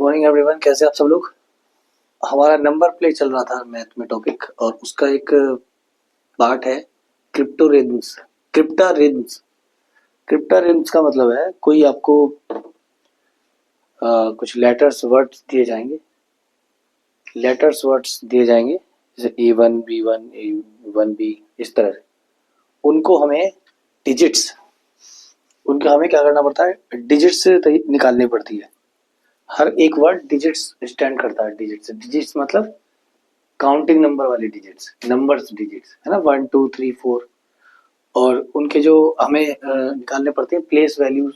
Morning everyone, कैसे आप सब लोग। हमारा नंबर प्ले चल रहा था मैथ में टॉपिक, और उसका एक पार्ट है क्रिप्टोरिदम्स। क्रिप्टारिदम्स क्रिप्टारिदम्स का मतलब है कोई आपको कुछ लेटर्स वर्ड्स दिए जाएंगे, जैसे A1 B1 A1B, इस तरह से उनको हमें डिजिट्स उनके हमें क्या करना पड़ता है, डिजिट्स से निकालनी पड़ती है। हर एक वर्ड डिजिट्स स्टैंड करता है। डिजिट्स मतलब काउंटिंग नंबर वाले डिजिट्स, नंबर्स डिजिट्स है ना, 1 2 3 4। और उनके जो हमें निकालने पड़ते हैं, प्लेस वैल्यू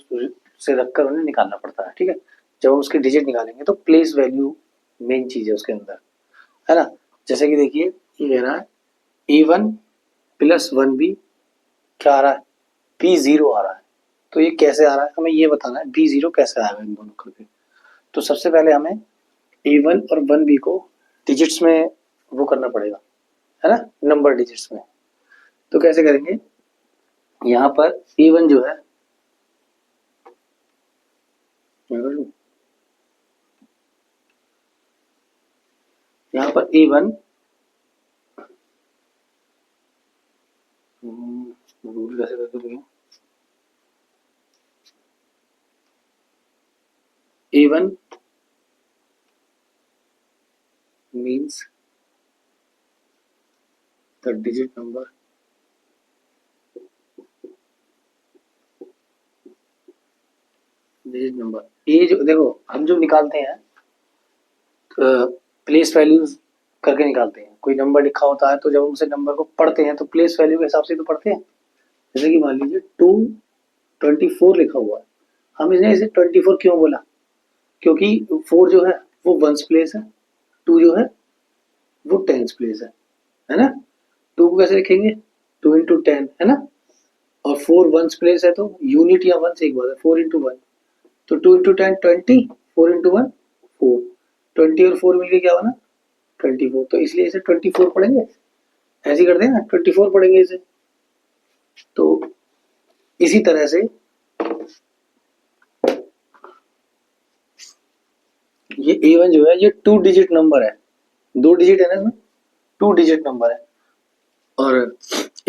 से रखकर उन्हें निकालना पड़ता है। ठीक है, जब हम उसके डिजिट निकालेंगे तो प्लेस वैल्यू मेन चीज है उसके अंदर, है ना। जैसे कि देखिए, ये कह रहा है A1 प्लस 1B क्या आ रहा है, B0 आ रहा है। तो ये कैसे आ रहा है, हमें ये बताना है B0 कैसे आएगा इन दोनों करके। तो सबसे पहले हमें A1 और 1B को डिजिट्स में वो करना पड़ेगा, है ना, नंबर डिजिट्स में। तो कैसे करेंगे, यहाँ पर A1 जो है, यहाँ पर A1 रूल कैसे करके देंगे, A1 means the digit number ए जो देखो, हम जो निकालते हैं प्लेस वैल्यूज करके निकालते हैं। कोई नंबर लिखा होता है तो जब हम उसे नंबर को पढ़ते हैं तो प्लेस वैल्यू के हिसाब से तो पढ़ते हैं। जैसे कि मान लीजिए 224 लिखा हुआ है, हम इसने इसे 24 क्यों बोला, क्योंकि 4 जो है वो वंस प्लेस है, 2 जो है वो टेंस प्लेस है ना। 2 को कैसे लिखेंगे, 2 इंटू 10, है ना। और 4 वंस प्लेस है तो यूनिट या वंस एक बात है, 4 इंटू 1, तो 2 इंटू 10 20, 4 इंटू 1 4, 20 और 4 मिलके क्या बना 24। तो इसलिए इसे 24 पढ़ेंगे, ऐसे ही करते हैं ना, 24 पढ़ेंगे इसे। तो इसी तरह से ये A1 जो है ये 2 डिजिट नंबर है, 2 डिजिट है ना इसमें, 2 डिजिट नंबर है। और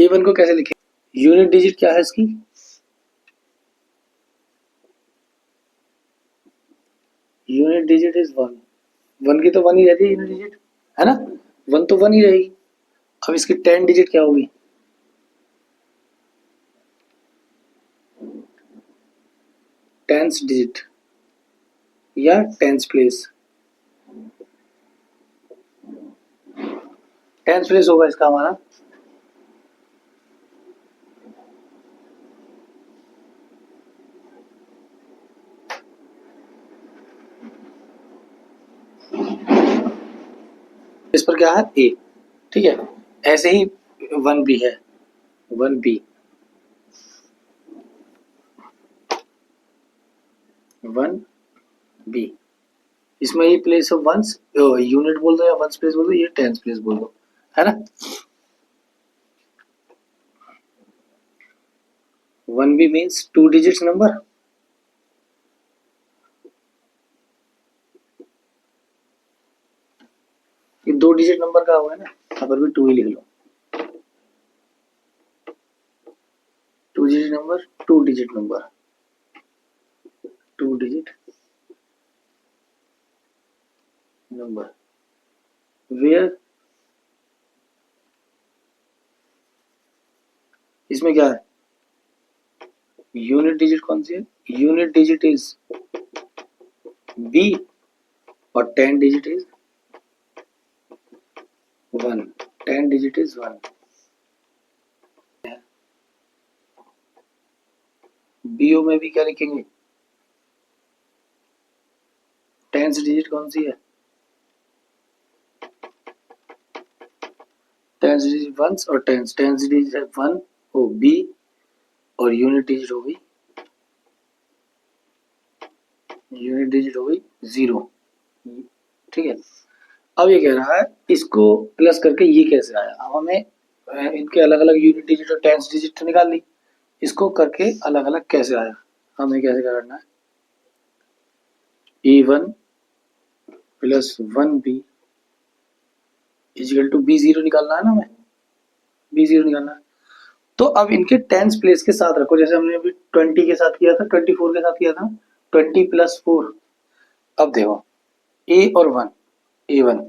A1 को कैसे लिखें, यूनिट डिजिट क्या है इसकी, यूनिट डिजिट इज 1। 1 की तो 1 ही रहती है यूनिट डिजिट, है ना, 1 तो 1 ही रहेगी। अब इसकी 10 डिजिट क्या होगी, टेंस डिजिट या टेंस प्लेस, टेंस प्लेस होगा इसका हमारा। इस पर क्या है A, ठीक है। ऐसे ही 1B है, 1B 1B, इसमें ये प्लेस ऑफ वंस यूनिट बोल दो या वंस प्लेस बोल दो, ये टेंस प्लेस बोल दो, है ना। 1B means 2 digits number. ये 2 डिजिट नंबर का हुआ है ना, यहाँ पर भी 2 ही लिख लो, 2 digit number, 2 digit number, 2 digit number where, इसमें क्या है, यूनिट डिजिट कौन सी है, यूनिट डिजिट इज B और 10 digit is 1, 10 digit is 1। BO में भी क्या लिखेंगे, टेंस डिजिट कौन सी है, टेंस डिजिट वंस और टेंस डिजिट है 1 ओ B, और यूनिट डिजिट हो गई, यूनिट डिजिट हो गई 0, ठीक है। अब ये कह रहा है इसको प्लस करके ये कैसे आया, अब हमें इनके अलग अलग यूनिट डिजिट और टेंस डिजिट तो निकाल ली, इसको करके अलग अलग कैसे आया, हमें कैसे करना है, A1 plus 1b is equal to b0 निकालना है ना हमें, b0 निकालना है। तो अब इनके टेंस प्लेस के साथ रखो, जैसे हमने अभी 20 के साथ किया था, 24 के साथ किया था, 20 प्लस 4। अब देखो a और 1, a1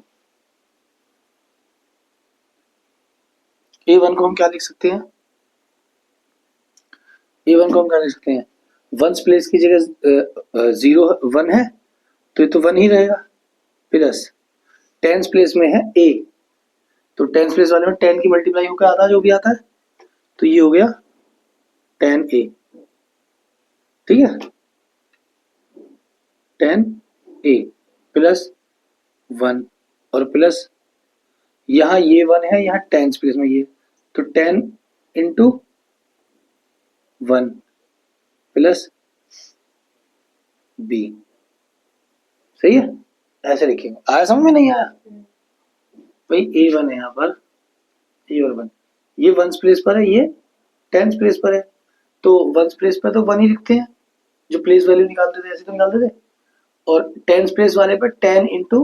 a1 को हम क्या लिख सकते हैं, a1 को हम क्या लिख सकते हैं, वंस प्लेस की जगह 0 1 है तो ये तो 1 ही रहेगा, प्लस टेंस प्लेस में है a, तो टेंस प्लेस वाले में 10 की मल्टीप्लाई होकर आता है जो भी आता है, तो ये हो गया 10a, ठीक है, 10a प्लस 1 और प्लस यहाँ ये 1 है, यहाँ टेंस प्लेस में ये, तो 10 इंटू 1 प्लस b, सही है, ऐसे लिखेंगे। आया समझ में, नहीं आया भाई, a1 है यहाँ पर, a और 1, ये वंस प्लेस पर है, ये टेंस प्लेस पर है, तो वंस प्लेस पर तो 1 ही लिखते हैं, जो प्लेस वैल्यू निकालते थे ऐसे तो निकालते थे, और टेंस प्लेस वाले पर 10 इंटू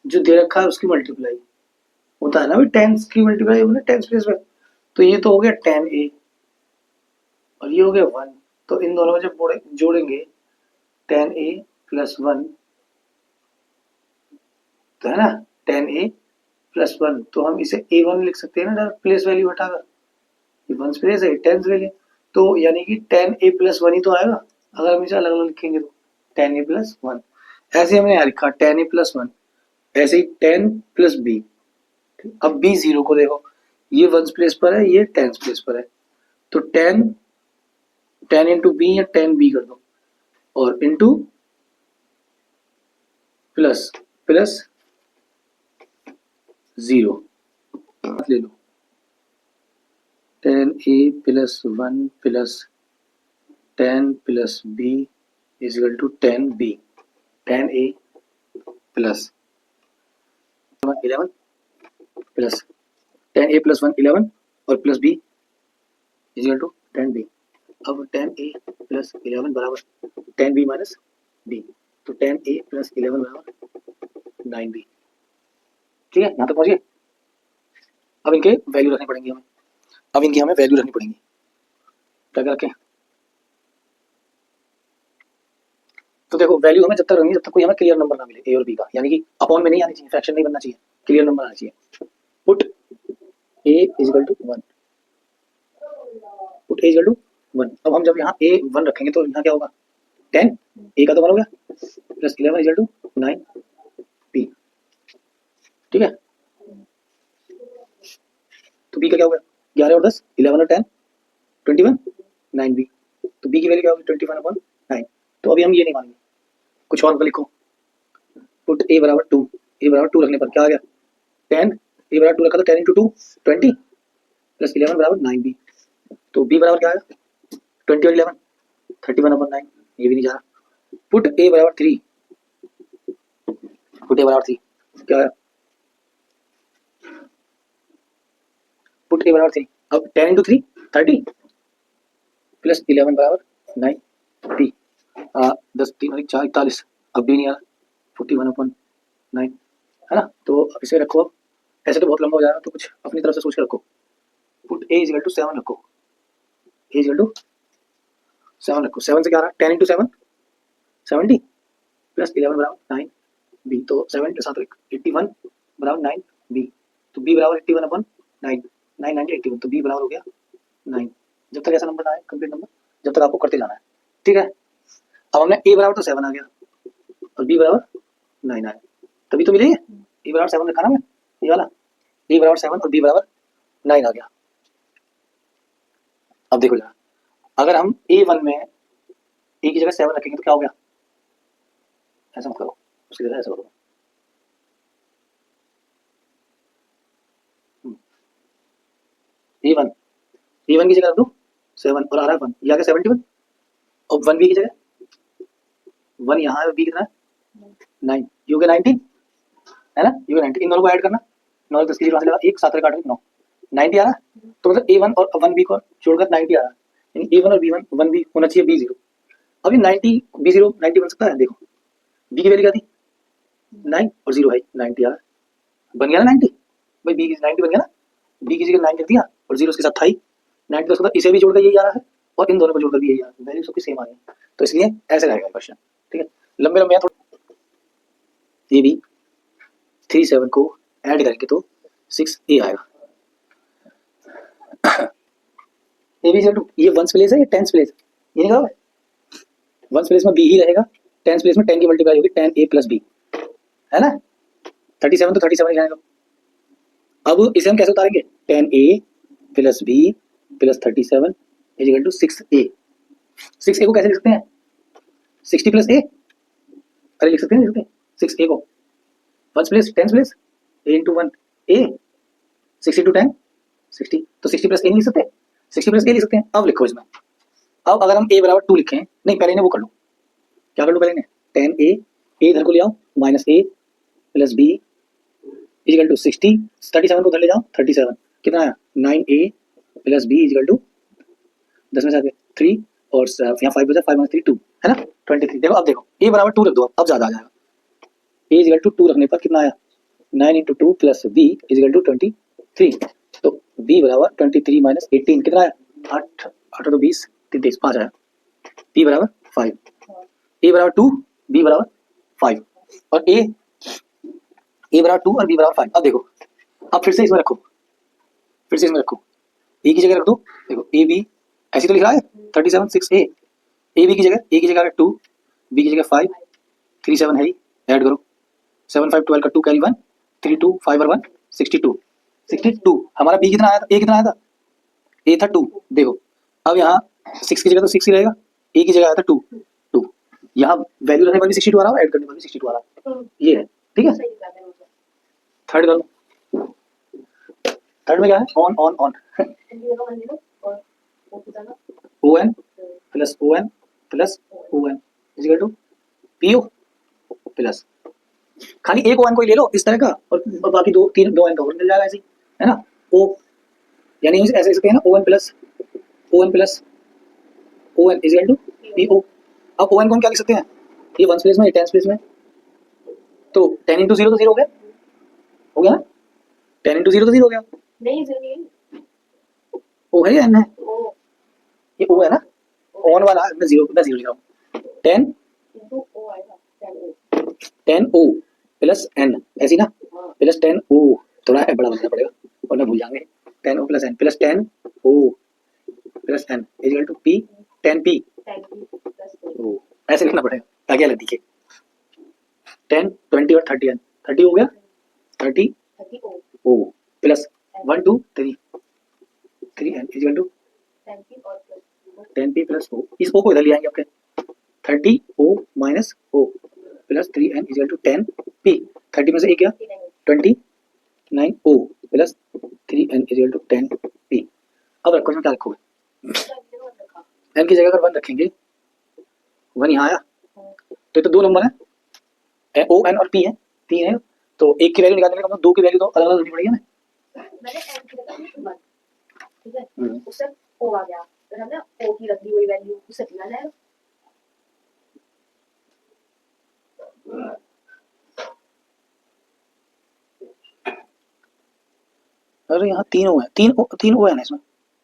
जो दे रखा है उसकी मल्टीप्लाई होता है ना भाई, टेंस की मल्टीप्लाई होगी टेंस प्लेस में, तो ये तो हो गया 10a और ये हो गया 1, तो इन दोनों को जब जोड़ेंगे 10a प्लस 1, तो है ना 10a प्लस 1, तो हम इसे a1 लिख सकते हैं ना, प्लेस वैल्यू हटाकर, ये वंस प्लेस है, टेंस वैल्यू, तो यानी कि 10a प्लस 1 ही तो आएगा अगर हम इसे अलग अलग लिखेंगे तो, 10a प्लस 1, ऐसे हमने यहाँ लिखा 10a प्लस 1, ऐसे ही 10 प्लस b। अब b0 को देखो, ये वंस प्लेस पर है, ये टेंस प्लेस पर है, तो 10 इंटू बी या 10b कर दो, और इंटू प्लस प्लस 0 ले लो, 10a plus 1 plus 10 plus b is equal to 10b, 10a plus 11 plus 10a plus 1 11 और plus b is equal to 10b। अब 10a प्लस 11 बराबर 10b माइनस b, तो 10a प्लस 11 बराबर 9b, ठीक है, यहाँ तक पहुँचिए। अब इनके वैल्यू रखनी पड़ेंगी हमें, अब इनकी हमें वैल्यू रखनी पड़ेंगी, क्या क्या रखें, तो देखो वैल्यू हमें जब तक रखनी जब तक कोई हमें क्लियर नंबर ना मिले ए और बी का, यानी कि अपॉन में नहीं आनी चाहिए, फ्रैक्शन नहीं बनना चाहिए, क्लियर नंबर आना चाहिए। Put a is equal to 1, put a is equal to 1, अब हम जब यहाँ a 1 रखेंगे तो यहाँ क्या होगा, 10 a का तो 1 हो गया, प्लस 11 इजिकल टू 9b, ठीक है, तो b का क्या हो गया 11 और 10 11 और 10 21 9b, तो b की वैल्यू क्या होगी 21 अपॉन 9, तो अभी हम ये नहीं मानेंगे, कुछ और लिखो, पुट a बराबर 2, a बराबर 2 रखने पर क्या आ गया 10, a बराबर 2 रखा तो 10 इंटू 2 20 प्लस 11 बराबर 9b, तो b बराबर क्या आया 20 और 11 31 अपॉन 9, ये भी नहीं जा रहा। पुट a बराबर 3, पुट a बराबर 3 क्या आया, पुट a बराबर 3, अब 10 इंटू 3 30 प्लस 11 बराबर 9b, 10 3 अधिक 4 41, अब भी नहीं आ रहा 41 अपॉन 9, है ना, तो अब इसे रखो, अब ऐसे तो बहुत लंबा हो जाएगा, तो कुछ अपनी तरफ से सोच के रखो, पुट a इजिकल टू 7 रखो, a इजिकल टू 7 रखो, 7 से क्या आ रहा है 10 इंटू 7 70 प्लस 11 बराबर 9b, तो 7 के साथ 81 बराबर 9b, तो b बराबर 81 अपॉन 9, 9 90 81, तो b बराबर हो गया 9, जब तक ऐसा नंबर आए कंप्लीट नंबर, जब तक आपको करते जाना है, ठीक है। अब हमने a बराबर तो 7 आ गया और b बराबर 9 आया, तभी तो मिलेगी, a बराबर 7 रखा ना मैं, ये वाला a बराबर 7 और b बराबर 9 आ गया। अब देखो जरा, अगर हम a1 में a की जगह 7 रखेंगे तो क्या हो गया, ऐसा मत करो, उसकी जगह ऐसा करो, a1 a1 की जगह रख दो 7 और आ रहा है 1, ये आ गया 71, और 1b की जगह 1 यहाँ है, b कितना है 9, ये हो गया 19, है ना, ये हो गया 19, इन दोनों को ऐड करना, 9 10 की जगह लगा 1 7 काट 9 90 आ रहा है, तो मतलब a1 और 1b को जोड़कर 90 आ रहा है, यानी a1 और b1 1b होना चाहिए b0, अभी 90 b0 90 बन सकता है, देखो b की वैल्यू क्या थी 9 और 0 है 90 यार, बन गया ना 90 भाई, बी की 90 बन गया ना, बी की जगह 9 कर दिया और 0 उसके साथ था ही 90, तो इसे भी जोड़कर यही आ रहा है और इन दोनों को जोड़कर भी यही आ रहा है, वैल्यू सबकी सेम आ रही है, तो इसलिए ऐसे रहेगा क्वेश्चन। ठीक है, लंबे लंबे थोड़ा, ये भी 37 को ऐड करके तो 6a आएगा। ए बी टू, ये वंस प्लेस है या टेंस प्लेस, ये नहीं कहा वंस प्लेस में बी ही रहेगा, टेंस प्लेस में 10 की मल्टीप्लाई होगी 10a प्लस बी, है ना, 37 तो 37 ही रहेगा। अब इसे हम कैसे उतारेंगे, 10a plus B plus 37 is equal to 6a, 6a को कैसे लिख सकते हैं, 60 प्लस a, अरे लिख सकते हैं, लिख सकते हैं 6a को once place tens place a into one a, 60 to 10 60, तो 60 प्लस a नहीं लिख सकते, 60 प्लस a लिख सकते हैं। अब लिखो इसमें, अब अगर हम a बराबर 2 लिखें, नहीं पहले इन्हें वो कर लो, क्या कर लो पहले इन्हें, 10a, a इधर को ले आओ minus a plus b is equal to 60, 37 को उधर ले जाओ 37, कितना आया 9a plus b is equal to 10 में से 3 और यहाँ 5 बचा, 5 3 2 है ना 23। देखो अब देखो a बराबर 2 रख दो, अब ज्यादा आ जाएगा, a इजिकल टू 2 रखने पर कितना आया 9 into 2 plus b is equal to 23, तो b बराबर 23 माइनस 18 कितना आया 8, 8 तो 20 23 5 आया, b बराबर 5, a बराबर 2 b बराबर 5 और a बराबर 2 और b बराबर 5। अब देखो, अब फिर से इसमें रखो, फिर से इसमें रखो, a की जगह रख दो, देखो ए बी ऐसे तो लिख रहा है 37 6a, ए बी की जगह a की जगह 2, b की जगह 5, 3 7 है ही, ऐड करो 7 5 12 का 2 कैरी 1, 3 2 5 और 1 62, 62 हमारा b कितना आया था, a कितना आया था, a था 2, देखो अब यहाँ 6 की जगह तो 6 ही रहेगा, a की जगह आया था 2 2, यहाँ वैल्यू रखने पर भी 62 आ रहा है, ऐड करने पर भी 62 आ रहा है, ये है ठीक है। थर्ड कर लो, थर्ड में क्या है on on on O N plus O N is equal to P O plus, खाली एक ओ एन को ही ले लो इस तरह का, और बाकी दो तीन दो एन का और मिल जाएगा ऐसे ही, है ना, ओ यानी ऐसे सकते हैं ना O N plus O N is equal to P O. अब ओ एन को हम क्या लिख सकते हैं, ये वन प्लेस में टेंस प्लेस में, तो 10 इंटू 0 तो 0 हो गया ना, 10 इंटू 0 तो 0 हो गया, नहीं जरूरी ओ है या एन है, ओ ये ओ है ना, ऑन वाला मैं जीरो लिख रहा हूँ, 10 इंटू ओ आएगा 10 ओ प्लस एन ऐसी ना, प्लस 10 ओ, थोड़ा बड़ा बनना पड़ेगा वरना भूल जाएंगे, 10 O plus N plus 10 O plus N equal to P 10 P 10 plus O, ऐसे लिखना पड़ेगा ताकि अलग दिखे, 10 20 और 30 एन, 30 हो गया 30 30 O plus 1 2 3 3 N equal to 10 P और प्लस 10 पी प्लस ओ, इस ओ को इधर ले आएंगे आपके 30 O minus O plus 3 N equal to 10 P, 30 में से एक क्या 29 O plus 3 N equal to 10 P. अब रखो इसमें क्या रखोगे, एन की जगह अगर 1 रखेंगे, 1 यहाँ आया तो ये तो दो नंबर है ओ एन और पी है, तीन है, तो एक की वैल्यू निकालने का मतलब दो की वैल्यू तो अलग अलग होनी पड़ेगी ना, मैंने एन की जगह 1 ठीक है उससे ओ आ गया, फिर हमने ओ की रख दी वही वैल्यू, उससे कितना जाएगा अरे यहाँ तीन ओ है, तीन ओ है ना इसमें,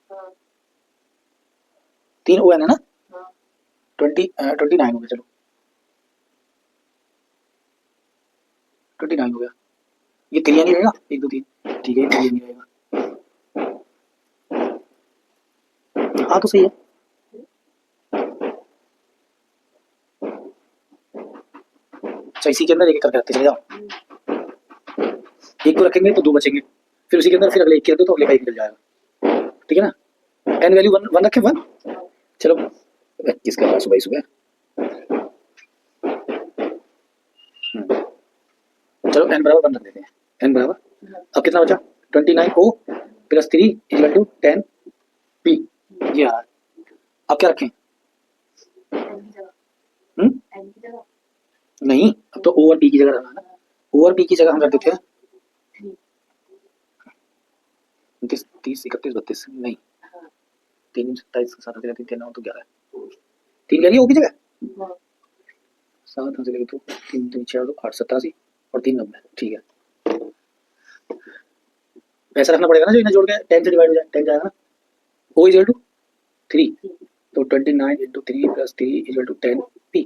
हाँ 3 ओ एन है ना, हाँ 29 हो गया, चलो 29 हो गया, ये 3 नहीं रहेगा 1 2 3, ठीक है 3 नहीं रहेगा, हाँ तो सही है, अच्छा इसी के अंदर एक एक करके रखते चले जाओ, एक को रखेंगे तो दो बचेंगे, फिर उसी के अंदर फिर अगले एक के दो तो अगले का एक निकल जाएगा, ठीक है ना, एन वैल्यू 1 रखे 1, चलो किसका सुबह सुबह, चलो एन बराबर 1 रख देते हैं, एन बराबर अब कितना बचा 29 O plus 3 equal to 10 P, ये आ अब क्या रखें, एन की जगह हम्म एन की जगह नहीं अब तो ओ और पी की जगह रखना ना, ओ और पी की जगह हम रख देते हैं 29 30 31 32 नहीं, 3 27 7 3 3 9 तो 11 3 कह रही है ओ की जगह हाँ 7 से लेकर तो 3 3 4 8 87 और 3 90, ठीक है। ऐसा रखना पड़ेगा ना, जो इन्हें जोड़ के 10 से डिवाइड हो जाए, 10 जाएगा ना। O इज इक्वल टू 3, तो 29 into 3 plus 3 is equal to 10 P.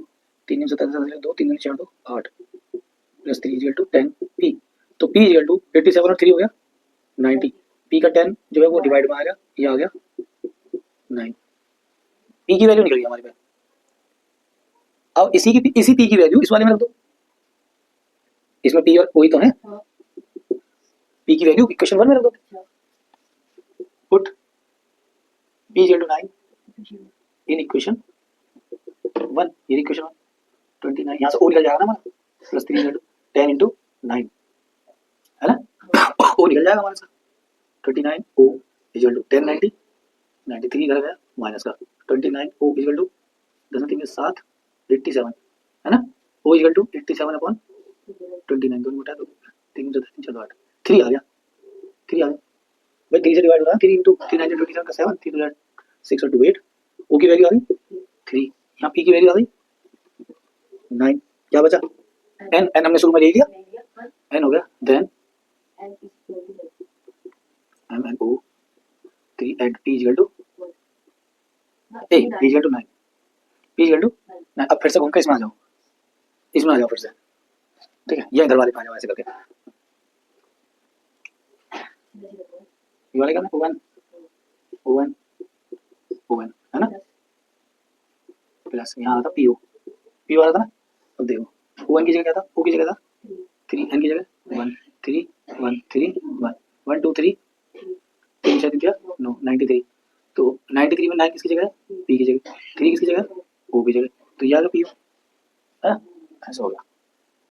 3 7 2, 3 4 2 8 plus 3 is equal to 10 P. तो पी इज इक्वल टू 87 और 3 हो गया 90। पी का 10 जो है वो डिवाइड में आ गया, ये आ गया 9। पी की वैल्यू निकल गई हमारे पास। अब इसी पी की वैल्यू इस वाले में रख दो, इसमें पी और ओई तो है। हाँ। पी की वैल्यू इक्वेशन 1 में रख दो, put P is equal to 9 in equation 1, ये इक्वेशन 1 29, यहाँ से ओ निकल जाएगा ना हमारा, प्लस 3 इज 10 इंटू 9 है ना। ओ निकल जाएगा हमारे साथ 29 ओ इज इक्वल टू 10 90 93 इधर गया माइनस का 29 ओ इज इक्वल टू 10 3 7 87 है ना। O is equal to 87 upon 29, दोनों बटा 2, 3 4 8 3 आ गया, 3 आ गया भाई। 3 से डिवाइड हो रहा है, 3 इंटू 3 9 27 का 7 3 6 और 2 8। ओ की वैल्यू आ गई 3, यहाँ पी की वैल्यू आ गई 9, क्या बचा एन। एन हमने शुरू में ले लिया, एन हो गया, then M N O 3 and P is equal to A, P is equal to 9, P is equal to 9। अब फिर से घूम के इसमें आ जाओ, इसमें आ जाओ फिर से, ठीक है। ये इधर वाले पे आ जाओ ऐसे करके, ये वाले का ना ओवन ओवन ओवन है ना, प्लस यहाँ आ था पीओ, पीओ आ रहा था ना। अब देखो ओवन की जगह क्या था, ओ की जगह था 3, एन की जगह 1 3 1 3 1 1 2 3 3 6 3 9 93। तो 93 में 9 किसकी जगह है, पी की जगह, 3 किसकी जगह, ओ की जगह, तो ये आ गया पीओ है ना, ऐसा हो गया।